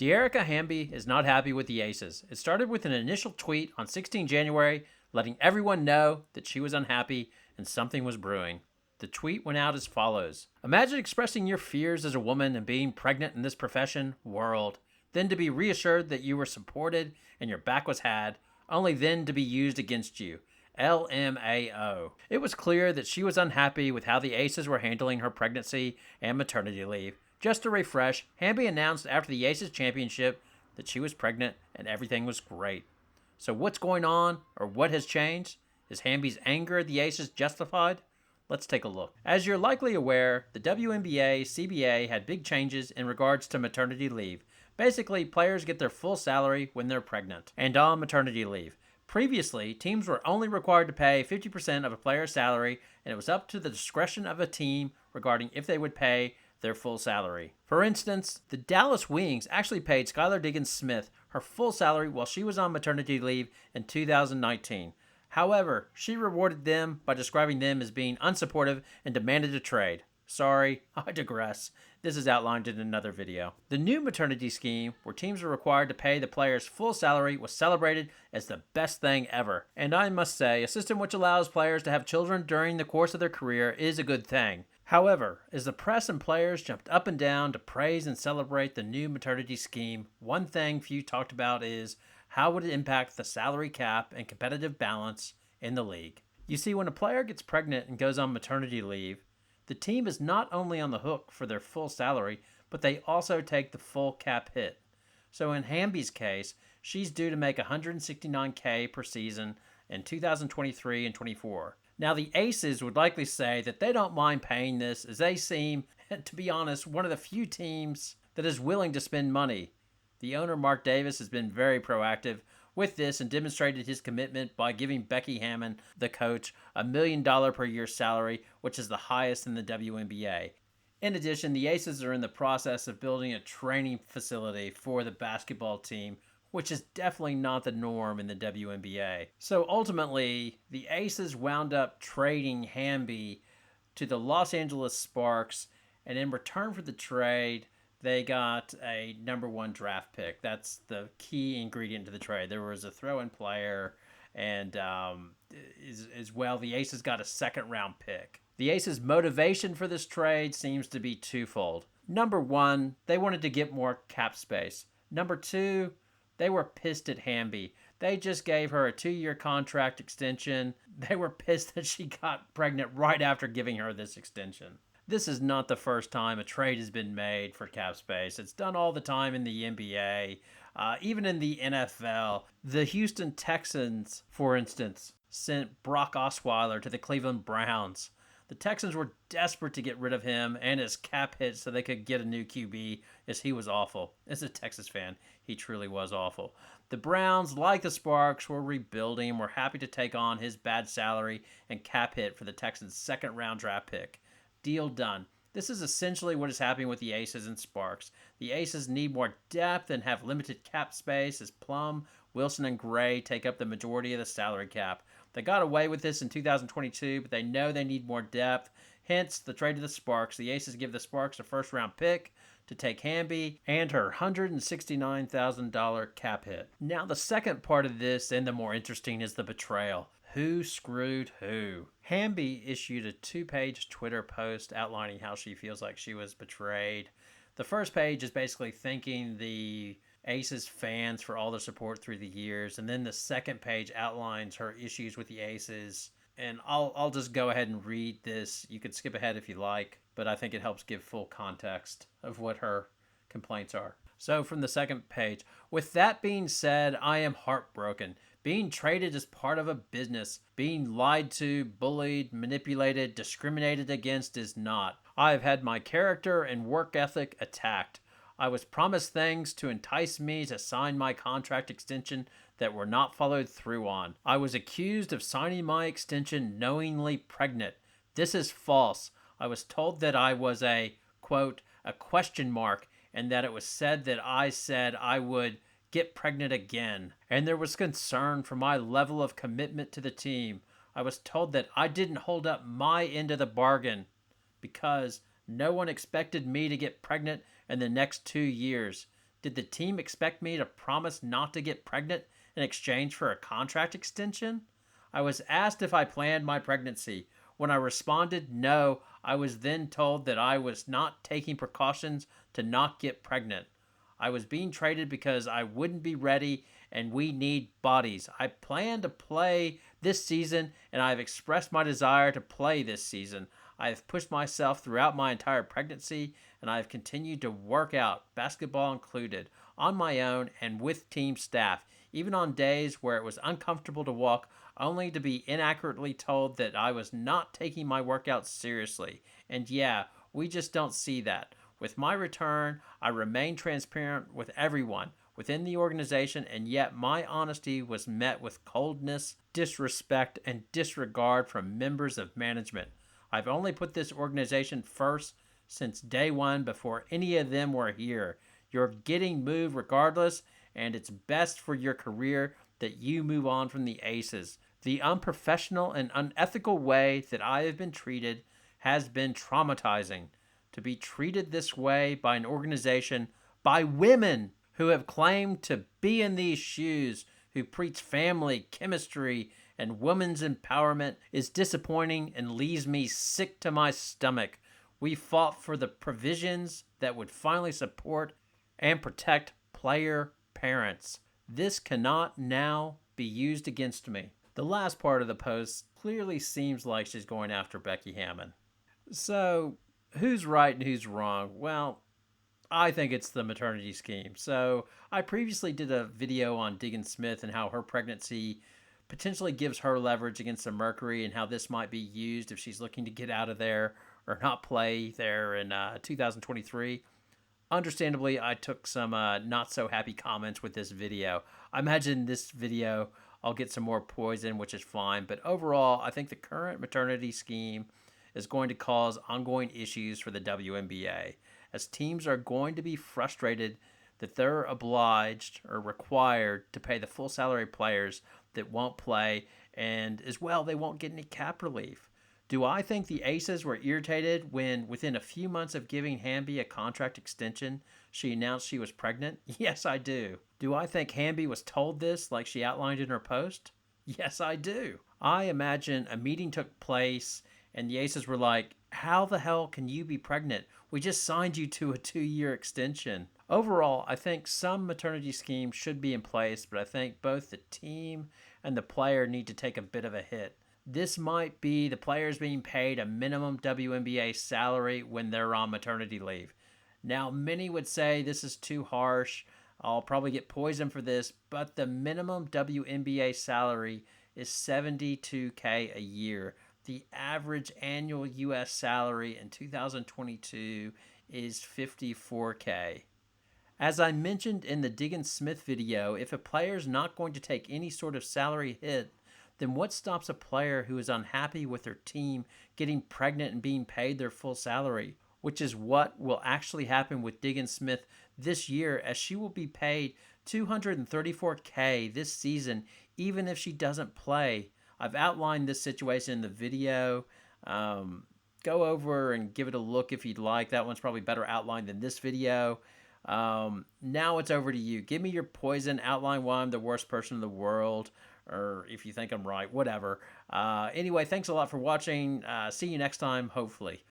Dearica Hamby is not happy with the Aces. It started with an initial tweet on 16 January letting everyone know that she was unhappy and something was brewing. The tweet went out as follows. Imagine expressing your fears as a woman and being pregnant in this profession world, then to be reassured that you were supported and your back was had, only then to be used against you. LMAO. It was clear that she was unhappy with how the Aces were handling her pregnancy and maternity leave. Just to refresh, Hamby announced after the Aces championship that she was pregnant and everything was great. So what's going on, or what has changed? Is Hamby's anger at the Aces justified? Let's take a look. As you're likely aware, the WNBA CBA had big changes in regards to maternity leave. Basically, players get their full salary when they're pregnant and on maternity leave. Previously, teams were only required to pay 50% of a player's salary, and it was up to the discretion of a team regarding if they would pay their full salary. For instance, the Dallas Wings actually paid Skylar Diggins-Smith her full salary while she was on maternity leave in 2019. However, she rewarded them by describing them as being unsupportive and demanded a trade. Sorry, I digress. This is outlined in another video. The new maternity scheme, where teams are required to pay the players full salary, was celebrated as the best thing ever. And I must say, a system which allows players to have children during the course of their career is a good thing. However, as the press and players jumped up and down to praise and celebrate the new maternity scheme, one thing few talked about is how would it impact the salary cap and competitive balance in the league. You see, when a player gets pregnant and goes on maternity leave, the team is not only on the hook for their full salary, but they also take the full cap hit. So in Hamby's case, she's due to make $169K per season in 2023 and 24. Now, the Aces would likely say that they don't mind paying this, as they seem, to be honest, one of the few teams that is willing to spend money. The owner, Mark Davis, has been very proactive with this and demonstrated his commitment by giving Becky Hammon, the coach, $1 million per year salary, which is the highest in the WNBA. In addition, the Aces are in the process of building a training facility for the basketball team, which is definitely not the norm in the WNBA. So ultimately, the Aces wound up trading Hamby to the Los Angeles Sparks, and in return for the trade, they got a number 1 draft pick. That's the key ingredient to the trade. There was a throw-in player, and as well, the Aces got a second-round pick. The Aces' motivation for this trade seems to be twofold. Number 1, they wanted to get more cap space. Number 2, they were pissed at Hamby. They just gave her a 2-year contract extension. They were pissed that she got pregnant right after giving her this extension. This is not the first time a trade has been made for cap space. It's done all the time in the NBA, even in the NFL. The Houston Texans, for instance, sent Brock Osweiler to the Cleveland Browns. The Texans were desperate to get rid of him and his cap hit so they could get a new QB, as he was awful. As a Texas fan, he truly was awful. The Browns, like the Sparks, were rebuilding and were happy to take on his bad salary and cap hit for the Texans' second-round draft pick. Deal done. This is essentially what is happening with the Aces and Sparks. The Aces need more depth and have limited cap space as Plum, Wilson, and Gray take up the majority of the salary cap. They got away with this in 2022, but they know they need more depth. Hence, the trade to the Sparks. The Aces give the Sparks a first-round pick to take Hamby and her $169,000 cap hit. Now, the second part of this, and the more interesting, is the betrayal. Who screwed who? Hamby issued a 2-page Twitter post outlining how she feels like she was betrayed. The first page is basically thanking the Aces fans for all their support through the years, and then the second page outlines her issues with the Aces. And I'll just go ahead and read this. You could skip ahead if you like, but I think it helps give full context of what her complaints are. So from the second page, with that being said, I am heartbroken. Being traded is part of a business. Being lied to, bullied, manipulated, discriminated against is not. I have had my character and work ethic attacked. I was promised things to entice me to sign my contract extension that were not followed through on. I was accused of signing my extension knowingly pregnant. This is false. I was told that I was a, quote, a question mark, and that it was said that I said I would get pregnant again. And there was concern for my level of commitment to the team. I was told that I didn't hold up my end of the bargain because no one expected me to get pregnant in the next 2 years. Did the team expect me to promise not to get pregnant in exchange for a contract extension? I was asked if I planned my pregnancy. When I responded no, I was then told that I was not taking precautions to not get pregnant. I was being traded because I wouldn't be ready and we need bodies. I plan to play this season and I've expressed my desire to play this season. I have pushed myself throughout my entire pregnancy and I have continued to work out, basketball included, on my own and with team staff, even on days where it was uncomfortable to walk, only to be inaccurately told that I was not taking my workouts seriously. And yeah, we just don't see that. With my return, I remained transparent with everyone within the organization, and yet my honesty was met with coldness, disrespect, and disregard from members of management. I've only put this organization first since day one before any of them were here. You're getting moved regardless, and it's best for your career that you move on from the Aces. The unprofessional and unethical way that I have been treated has been traumatizing. To be treated this way by an organization, by women who have claimed to be in these shoes, who preach family, chemistry, and women's empowerment, is disappointing and leaves me sick to my stomach. We fought for the provisions that would finally support and protect player parents. This cannot now be used against me. The last part of the post clearly seems like she's going after Becky Hammon. So, who's right and who's wrong? Well, I think it's the maternity scheme. So, I previously did a video on Dearica Smith and how her pregnancy potentially gives her leverage against the Mercury and how this might be used if she's looking to get out of there or not play there in 2023. Understandably, I took some not so happy comments with this video. I imagine this video I'll get some more poison, which is fine. But overall, I think the current maternity scheme is going to cause ongoing issues for the WNBA, as teams are going to be frustrated that they're obliged or required to pay the full salary players that won't play, and as well, they won't get any cap relief. Do I think the Aces were irritated when, within a few months of giving Hamby a contract extension, she announced she was pregnant? Yes, I do. Do I think Hamby was told this like she outlined in her post? Yes, I do. I imagine a meeting took place and the Aces were like, how the hell can you be pregnant? We just signed you to a 2-year extension. Overall, I think some maternity schemes should be in place, but I think both the team and the player need to take a bit of a hit. This might be the players being paid a minimum WNBA salary when they're on maternity leave. Now, many would say this is too harsh. I'll probably get poisoned for this, but the minimum WNBA salary is $72K a year. The average annual U.S. salary in 2022 is $54K. As I mentioned in the Dearica Smith video, if a player is not going to take any sort of salary hit, then what stops a player who is unhappy with their team getting pregnant and being paid their full salary, which is what will actually happen with Dearica Smith this year, as she will be paid $234K this season even if she doesn't play. I've outlined this situation in the video. Go over and give it a look if you'd like. That one's probably better outlined than this video. Now it's over to you. Give me your poison. Outline why I'm the worst person in the world, or if you think I'm right, whatever. Anyway, thanks a lot for watching. See you next time, hopefully.